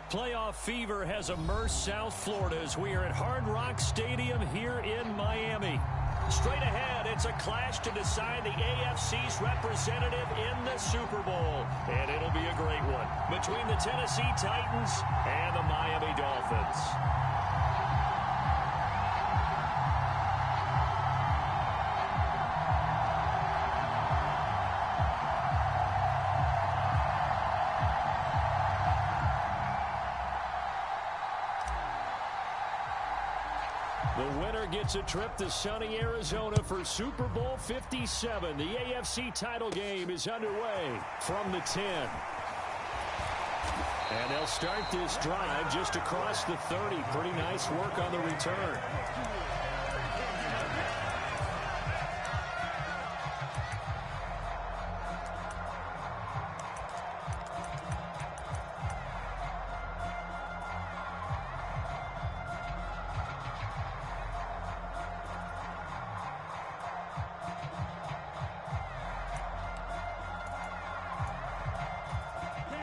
Playoff fever has immersed South Florida as we are at Hard Rock Stadium here in Miami. Straight ahead, it's a clash to decide the AFC's representative in the Super Bowl. And it'll be a great one between the Tennessee Titans and the Miami Dolphins. The winner gets a trip to sunny Arizona for Super Bowl 57. The AFC title game is underway from the 10. And they'll start this drive just across the 30. Pretty nice work on the return.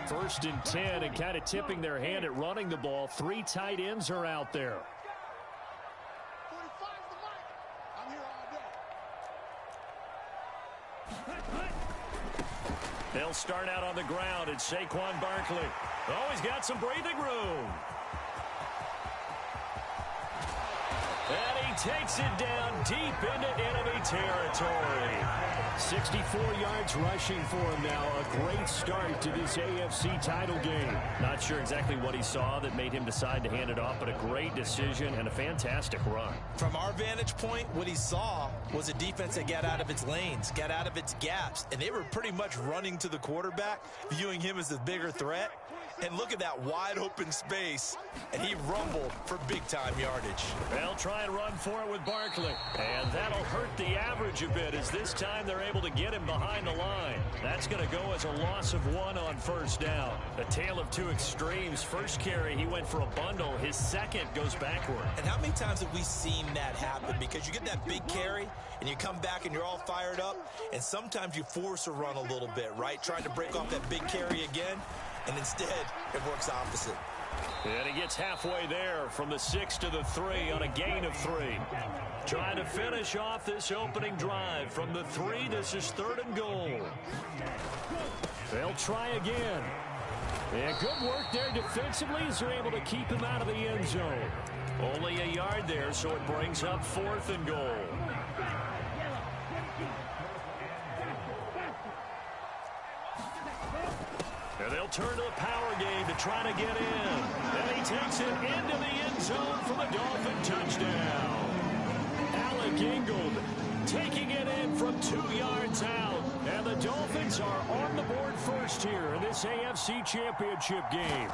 First and 10, and kind of tipping their hand at running the ball. 3 tight ends are out there. They'll start out on the ground. It's Saquon Barkley. Oh, he's got some breathing room. And he takes it down deep into enemy territory. 64 yards rushing for him now. A great start to this AFC title game. Not sure exactly what he saw that made him decide to hand it off, but a great decision and a fantastic run. From our vantage point, what he saw was a defense that got out of its lanes, got out of its gaps, and they were pretty much running to the quarterback, viewing him as the bigger threat. And look at that wide open space, and he rumbled for big-time yardage. They'll try and run for it with Barkley. And that'll hurt the average a bit as this time they're able to get him behind the line. That's going to go as a loss of 1 on first down. A tale of two extremes. First carry, he went for a bundle. His second goes backward. And how many times have we seen that happen? Because you get that big carry, and you come back and you're all fired up, and sometimes you force a run a little bit, right? Trying to break off that big carry again. And instead, it works opposite. And he gets halfway there from the 6 to the 3 on a gain of 3. Trying to finish off this opening drive from the 3. This is 3rd and goal. They'll try again. And good work there defensively as they're able to keep him out of the end zone. Only a yard there, so it brings up 4th and goal. And they'll turn to the power game to try to get in. And he takes it into the end zone for the Dolphin touchdown. Alec Ingold taking it in from 2 yards out. And the Dolphins are on the board first here in this AFC Championship game.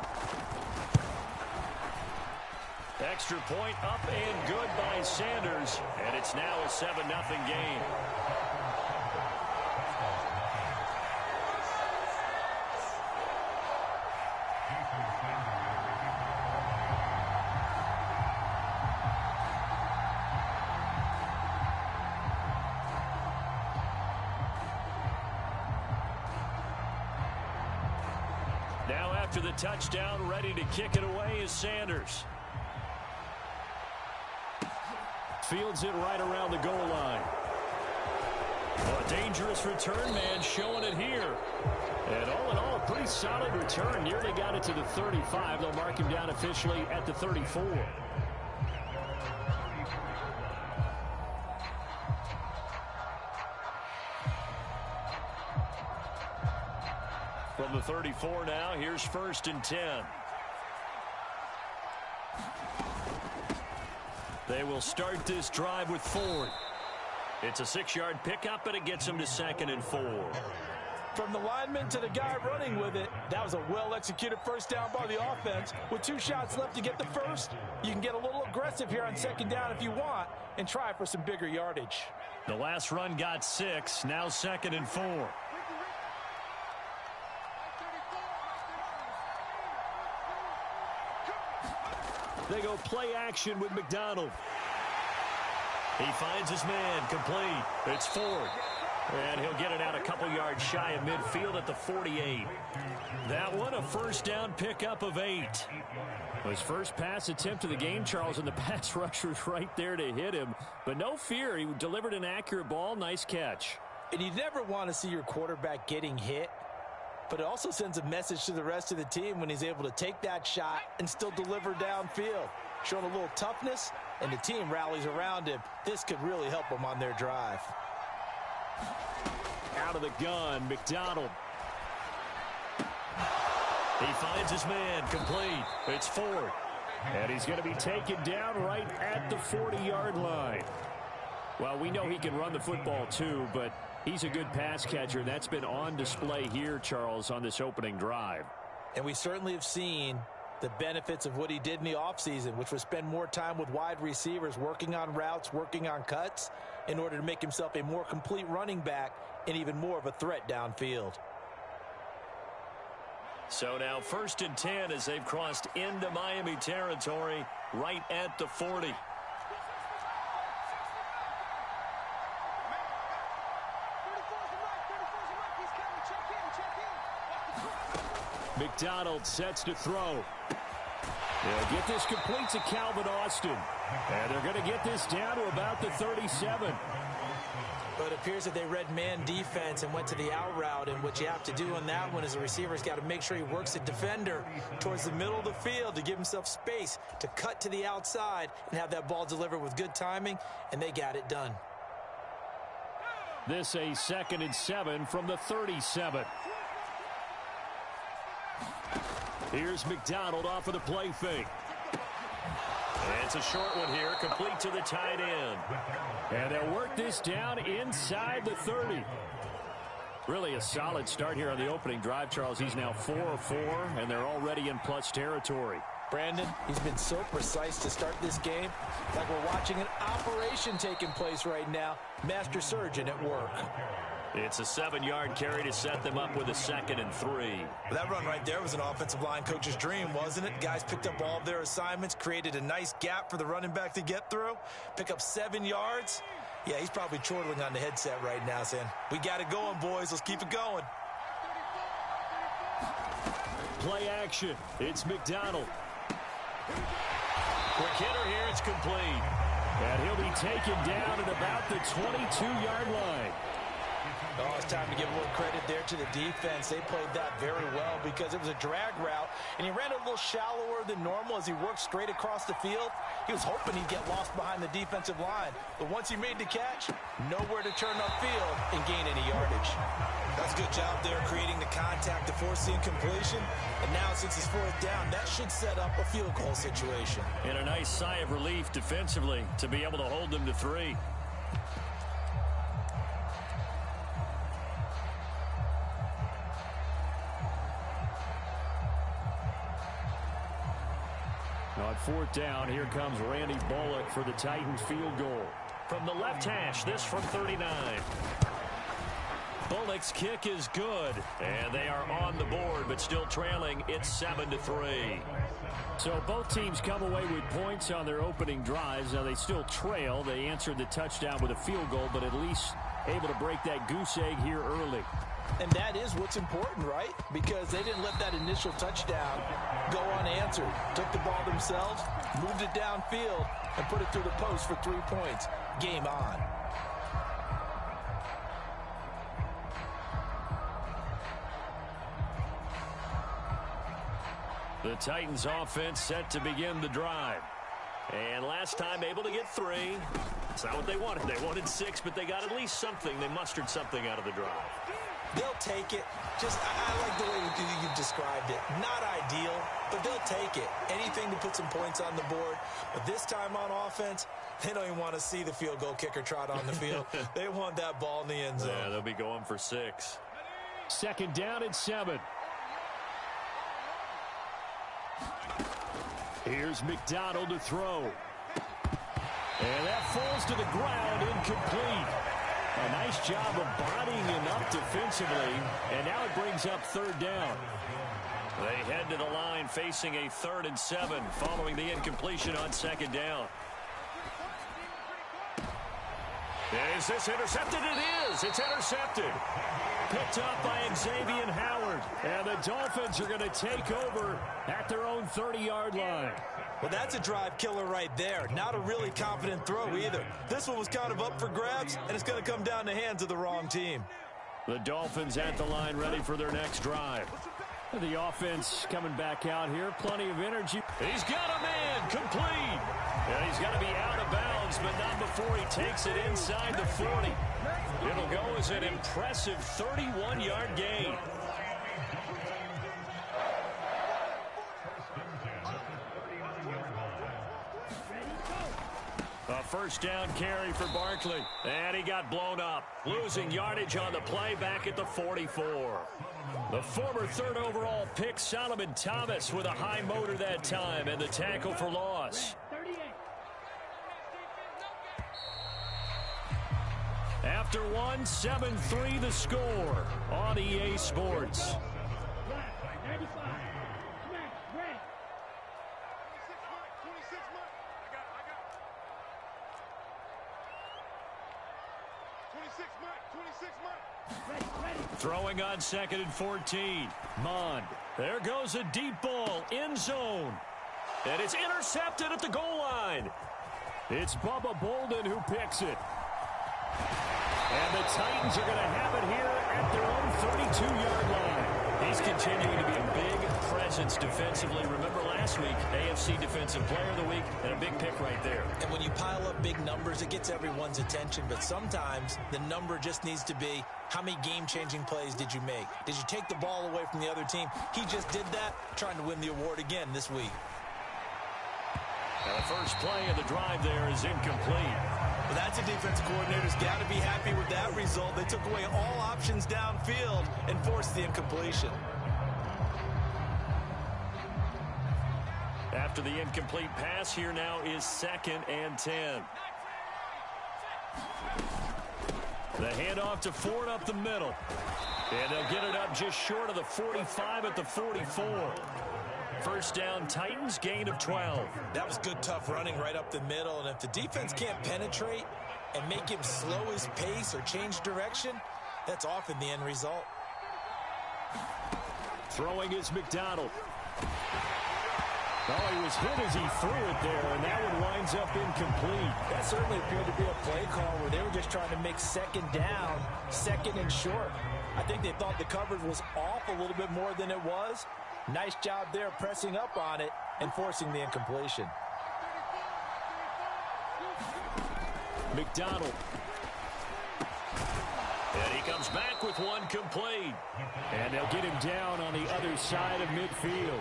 Extra point up and good by Sanders. And it's now a 7-0 game. Now after the touchdown, ready to kick it away is Sanders. Fields it right around the goal line. Well, a dangerous return man showing it here. And all in all, a pretty solid return. Nearly got it to the 35. They'll mark him down officially at the 34. From the 34 now, here's 1st and 10. They will start this drive with Ford. It's a 6-yard pickup, and it gets them to 2nd and 4. From the lineman to the guy running with it, that was a well-executed first down by the offense. With 2 shots left to get the first, you can get a little aggressive here on 2nd down if you want and try for some bigger yardage. The last run got 6, now 2nd and 4. They go play action with McDonald. He finds his man complete. It's Ford. And he'll get it out a couple yards shy of midfield at the 48. That one, a first down pickup of 8. His first pass attempt of the game, Charles, and the pass rusher's right there to hit him. But no fear, he delivered an accurate ball. Nice catch. And you never want to see your quarterback getting hit, but it also sends a message to the rest of the team when he's able to take that shot and still deliver downfield. Showing a little toughness, and the team rallies around him. This could really help them on their drive. Out of the gun, McDonald. He finds his man, complete. It's Ford. And he's going to be taken down right at the 40-yard line. Well, we know he can run the football too, but he's a good pass catcher, and that's been on display here, Charles, on this opening drive. And we certainly have seen the benefits of what he did in the offseason, which was spend more time with wide receivers, working on routes, working on cuts, in order to make himself a more complete running back and even more of a threat downfield. So now 1st and 10 as they've crossed into Miami territory right at the 40. McDonald sets to throw. They'll get this complete to Calvin Austin. And they're going to get this down to about the 37. But it appears that they read man defense and went to the out route, and what you have to do on that one is the receiver's got to make sure he works the defender towards the middle of the field to give himself space to cut to the outside and have that ball delivered with good timing, and they got it done. This a 2nd and 7 from the 37. Here's McDonald off of the play fake. And it's a short one here, complete to the tight end. And they'll work this down inside the 30. Really a solid start here on the opening drive, Charles. He's now 4 of 4, and they're already in plus territory. Brandon, he's been so precise to start this game. Like we're watching an operation taking place right now. Master surgeon at work. It's a 7-yard carry to set them up with a 2nd and 3. That run right there was an offensive line coach's dream, wasn't it? Guys picked up all of their assignments, created a nice gap for the running back to get through, pick up 7 yards. Yeah, he's probably chortling on the headset right now saying, we got it going, boys. Let's keep it going. Play action. It's McDonald. Quick hitter here. It's complete. And he'll be taken down at about the 22-yard line. Oh, it's time to give a little credit there to the defense. They played that very well because it was a drag route, and he ran a little shallower than normal as he worked straight across the field. He was hoping he'd get lost behind the defensive line, but once he made the catch, nowhere to turn upfield and gain any yardage. That's a good job there creating the contact to force the incompletion, and now since it's 4th down, that should set up a field goal situation. And a nice sigh of relief defensively to be able to hold them to 3. On 4th down, here comes Randy Bullock for the Titans field goal. From the left hash, this from 39. Bullock's kick is good, and they are on the board, but still trailing. It's 7-3. So both teams come away with points on their opening drives. Now they still trail. They answered the touchdown with a field goal, but at least able to break that goose egg here early. And that is what's important, right? Because they didn't let that initial touchdown go unanswered. Took the ball themselves, moved it downfield, and put it through the post for 3 points. Game on. The Titans offense set to begin the drive. And last time able to get 3. It's not what they wanted. They wanted 6, but they got at least something. They mustered something out of the drive. They'll take it. I like the way you've described it. Not ideal, but they'll take it. Anything to put some points on the board. But this time on offense, they don't even want to see the field goal kicker trot on the field. They want that ball in the end zone. Yeah, they'll be going for 6. 2nd down and 7. Here's McDonald to throw. And that falls to the ground, incomplete. A nice job of bodying him up defensively, and now it brings up 3rd down. They head to the line facing a 3rd and 7 following the incompletion on 2nd down. And Is this intercepted? It is. It's intercepted. Picked up by Xavier Howard. And the Dolphins are going to take over at their own 30-yard line. Well, that's a drive killer right there. Not a really confident throw either. This one was kind of up for grabs, and it's going to come down the hands of the wrong team. The Dolphins at the line ready for their next drive. The offense coming back out here. Plenty of energy. He's got a man complete. And he's got to be out of bounds, but not before he takes it inside the 40. It'll go as an impressive 31-yard gain. A first down carry for Barkley. And he got blown up. Losing yardage on the play back at the 44. The former third overall pick, Solomon Thomas, with a high motor that time, and the tackle for loss. After one, 7-3 the score on EA Sports. Throwing on 2nd and 14. Mond. There goes a deep ball. End zone. And it's intercepted at the goal line. It's Bubba Bolden who picks it. And the Titans are going to have it here at their own 32-yard line. He's continuing to be a big presence defensively. Remember last week, AFC Defensive Player of the Week, and a big pick right there. And when you pile up big numbers, it gets everyone's attention. But sometimes the number just needs to be, how many game-changing plays did you make? Did you take the ball away from the other team? He just did that, trying to win the award again this week. And the first play of the drive there is incomplete. Well, that's a defensive coordinator's got to be happy with that result. They took away all options downfield and forced the incompletion. After the incomplete pass, here now is 2nd and 10. The handoff to Ford up the middle. And they'll get it up just short of the 45 at the 44. First down, Titans, gain of 12. That was good, tough running right up the middle. And if the defense can't penetrate and make him slow his pace or change direction, that's often the end result. Throwing is McDonald. Oh, he was hit as he threw it there, and that one winds up incomplete. That certainly appeared to be a play call where they were just trying to make second down, second and short. I think they thought the coverage was off a little bit more than it was. Nice job there pressing up on it and forcing the incompletion. McDonald. And he comes back with one complete. And they'll get him down on the other side of midfield.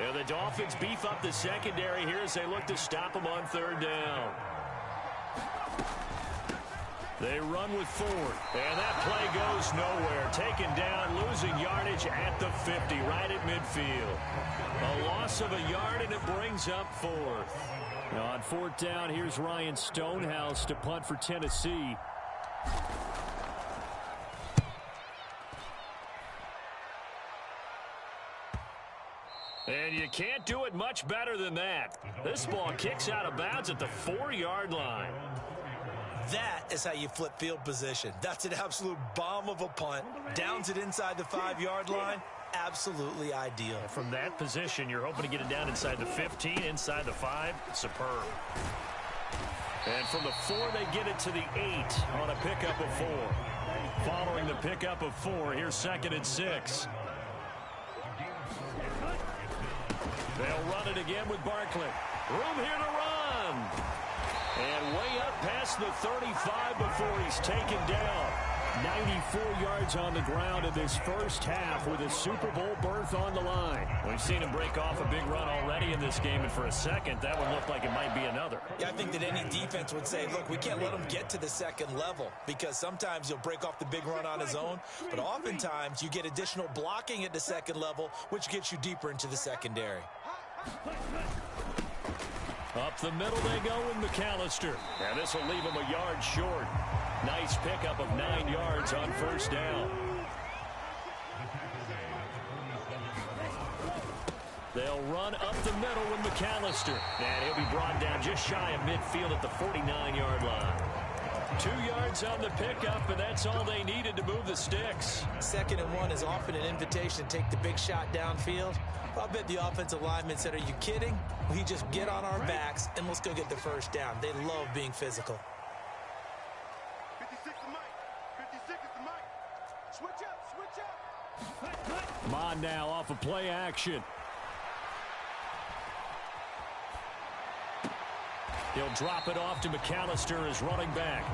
And the Dolphins beef up the secondary here as they look to stop him on 3rd down. They run with Ford. And that play goes nowhere. Taken down, losing yardage at the 50, right at midfield. A loss of a yard, and it brings up 4th. Now on 4th down, here's Ryan Stonehouse to punt for Tennessee. And you can't do it much better than that. This ball kicks out of bounds at the 4-yard line. That is how you flip field position. That's an absolute bomb of a punt. Downs it inside the 5-yard line. Absolutely ideal. From that position, you're hoping to get it down inside the 15, inside the 5. Superb. And from the 4, they get it to the 8 on a pickup of 4. Following the pickup of 4, here's 2nd and 6. They'll run it again with Barkley. Room here to run. And way up past the 35 before he's taken down. 94 yards on the ground in this first half with a Super Bowl berth on the line. We've seen him break off a big run already in this game, and for a second, that one looked like it might be another. Yeah, I think that any defense would say, look, we can't let him get to the 2nd level, because sometimes he'll break off the big run on his own, but oftentimes you get additional blocking at the 2nd level, which gets you deeper into the secondary. Up the middle they go with McAllister. And this will leave him a yard short. Nice pickup of 9 yards on 1st down. They'll run up the middle with McAllister. And he'll be brought down just shy of midfield at the 49-yard line. 2 yards on the pickup, and that's all they needed to move the sticks. 2nd and 1 is often an invitation to take the big shot downfield. I bet the offensive lineman said, are you kidding? We just get on our backs and let's go get the first down. They love being physical. 56 is Mike. 56 is the Mike. Switch up. Mon now off of play action. He'll drop it off to McAllister as running back.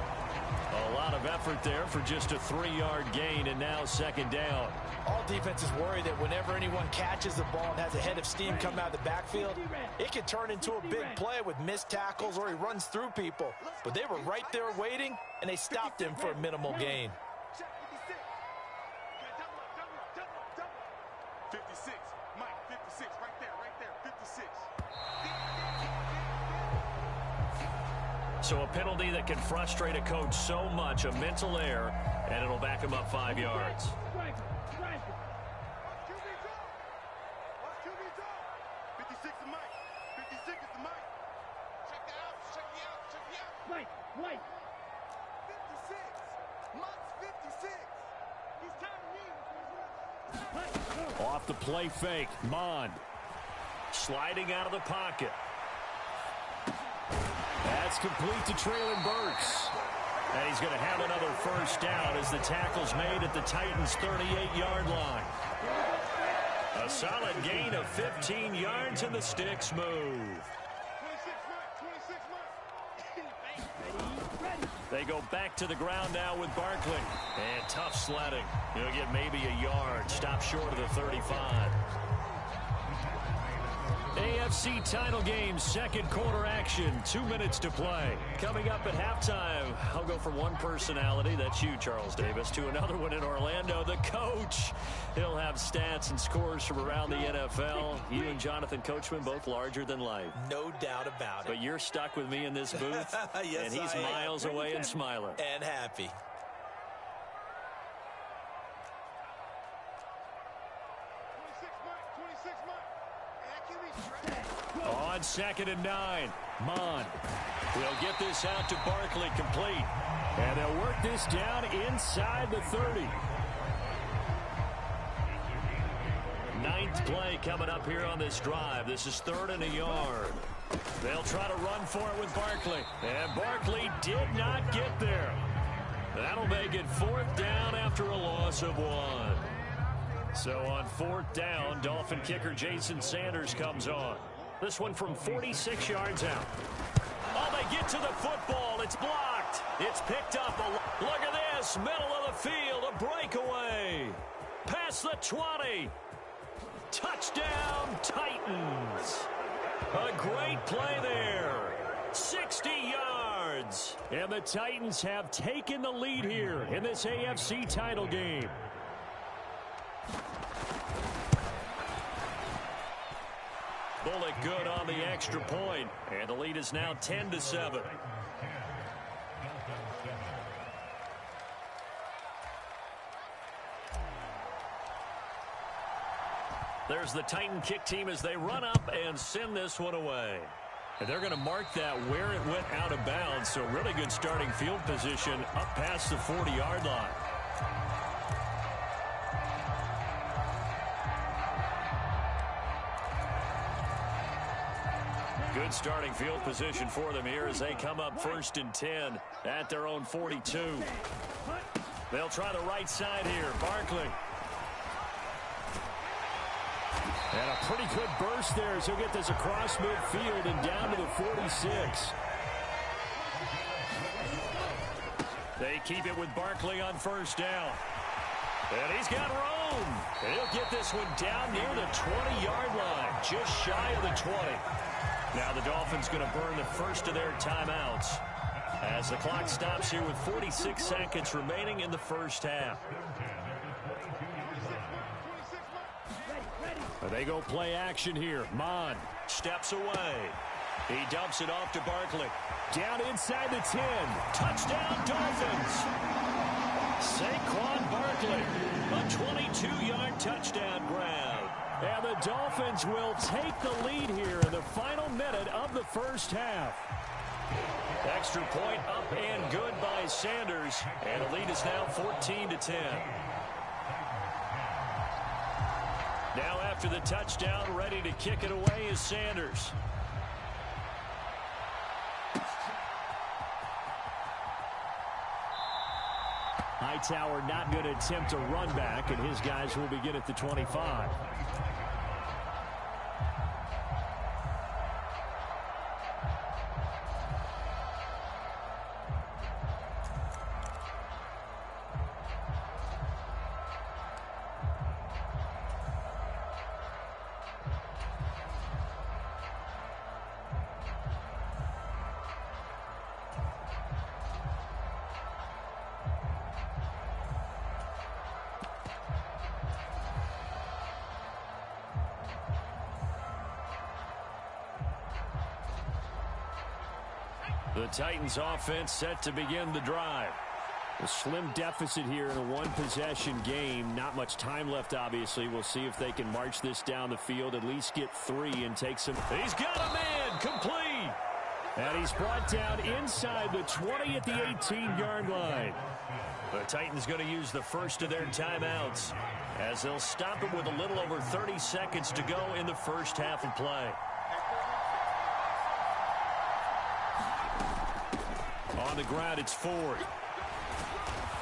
A lot of effort there for just a 3-yard gain, and now 2nd down. All defenses worry that whenever anyone catches the ball and has a head of steam coming out of the backfield, it can turn into a big play with missed tackles or he runs through people. But they were right there waiting, and they stopped him for a minimal gain. 56. Mike, 56. Right there. 56. So a penalty that can frustrate a coach so much, a mental error, and it'll back him up 5 yards. Off the play fake, Mon sliding out of the pocket. That's complete to Traylon Burks. And he's going to have another first down as the tackle's made at the Titans' 38-yard line. A solid gain of 15 yards and the sticks move. They go back to the ground now with Barkley. And tough sledding. He'll get maybe a yard. Stop short of the 35. AFC title game, 2nd quarter action. 2 minutes to play. Coming up at halftime, I'll go from one personality, that's you, Charles Davis, to another one in Orlando, the coach. He'll have stats and scores from around the NFL. You and Jonathan Coachman, both larger than life. No doubt about it. But you're stuck with me in this booth, yes, and he's miles away and smiling. And happy. On 2nd and 9, Mon will get this out to Barkley, complete. And they'll work this down inside the 30. 9th play coming up here on this drive. This is 3rd and a yard. They'll try to run for it with Barkley. And Barkley did not get there. That'll make it 4th down after a loss of 1. So on 4th down, Dolphin kicker Jason Sanders comes on. This one from 46 yards out. Oh, they get to the football. It's blocked. It's picked up. Look at this. Middle of the field. A breakaway. Past the 20. Touchdown, Titans. A great play there. 60 yards. And the Titans have taken the lead here in this AFC title game. Bullock good on the extra point, and the lead is now 10-7. There's the Titan kick team as they run up and send this one away. And they're going to mark that where it went out of bounds, so really good starting field position up past the 40-yard line. Good starting field position for them here as they come up 1st and 10 at their own 42. They'll try the right side here. Barkley. And a pretty good burst there as he'll get this across midfield and down to the 46. They keep it with Barkley on 1st down. And he's got room. And he'll get this one down near the 20-yard line, just shy of the 20. Now the Dolphins going to burn the first of their timeouts as the clock stops here with 46 seconds remaining in the first half. They go play action here. Mon steps away. He dumps it off to Barkley. Down inside the 10. Touchdown Dolphins. Saquon Barkley. A 22-yard touchdown grab. And the Dolphins will take the lead here in the final minute of the first half. Extra point up and good by Sanders. And the lead is now 14-10. Now after the touchdown, ready to kick it away is Sanders. Hightower not going to attempt a run back, and his guys will begin at the 25. The Titans offense set to begin the drive. A slim deficit here in a one-possession game. Not much time left, obviously. We'll see if they can march this down the field, at least get 3 and take some. He's got a man, complete. And he's brought down inside the 20 at the 18-yard line. The Titans going to use the first of their timeouts as they'll stop it with a little over 30 seconds to go in the first half of play. On the ground, it's Ford.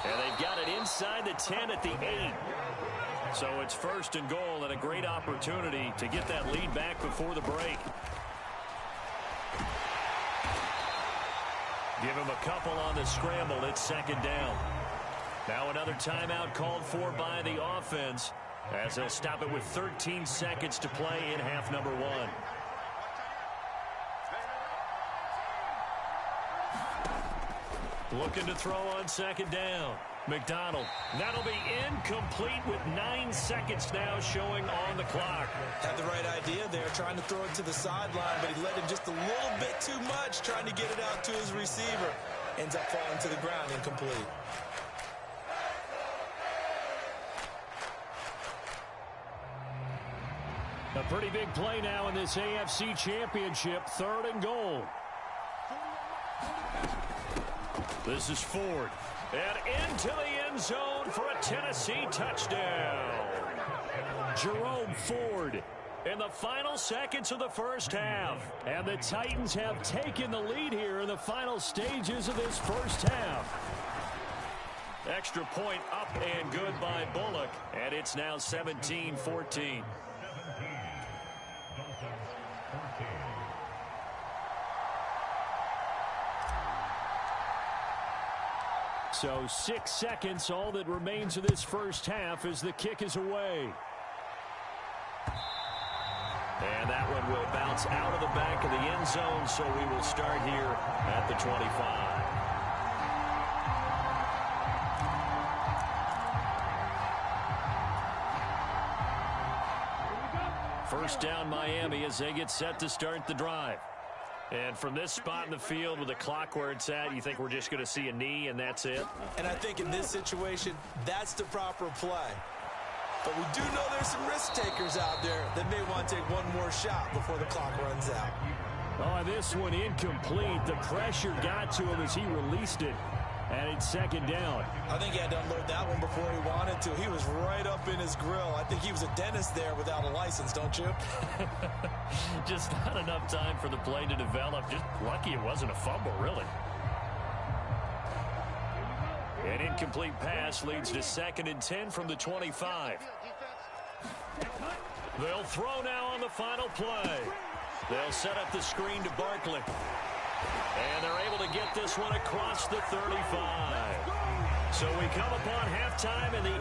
And they've got it inside the 10 at the 8. So it's first and goal, and a great opportunity to get that lead back before the break. Give him a couple on the scramble. It's second down. Now another timeout called for by the offense as they'll stop it with 13 seconds to play in half number 1. Looking to throw on second down. McDonald. That'll be incomplete with 9 seconds now showing on the clock. Had the right idea there, trying to throw it to the sideline, but he let him just a little bit too much, trying to get it out to his receiver. Ends up falling to the ground, incomplete. A pretty big play now in this AFC Championship. 3rd and goal. This is Ford. And into the end zone for a Tennessee touchdown. Jerome Ford in the final seconds of the first half. And the Titans have taken the lead here in the final stages of this first half. Extra point up and good by Bullock. And it's now 17-14. So 6 seconds, all that remains of this first half as the kick is away. And that one will bounce out of the back of the end zone, so we will start here at the 25. First down Miami as they get set to start the drive. And from this spot in the field with the clock where it's at, you think we're just going to see a knee and that's it? And I think in this situation, that's the proper play. But we do know there's some risk takers out there that may want to take one more shot before the clock runs out. Oh, this one incomplete. The pressure got to him as he released it. And it's second down. I think he had to unload that one before he wanted to. He was right up in his grill. I think he was a dentist there without a license, don't you? Just not enough time for the play to develop. Just lucky it wasn't a fumble, really. An incomplete pass leads to 2nd and 10 from the 25. They'll throw now on the final play. They'll set up the screen to Barkley. And they're able to get this one across the 35. So we come upon halftime in the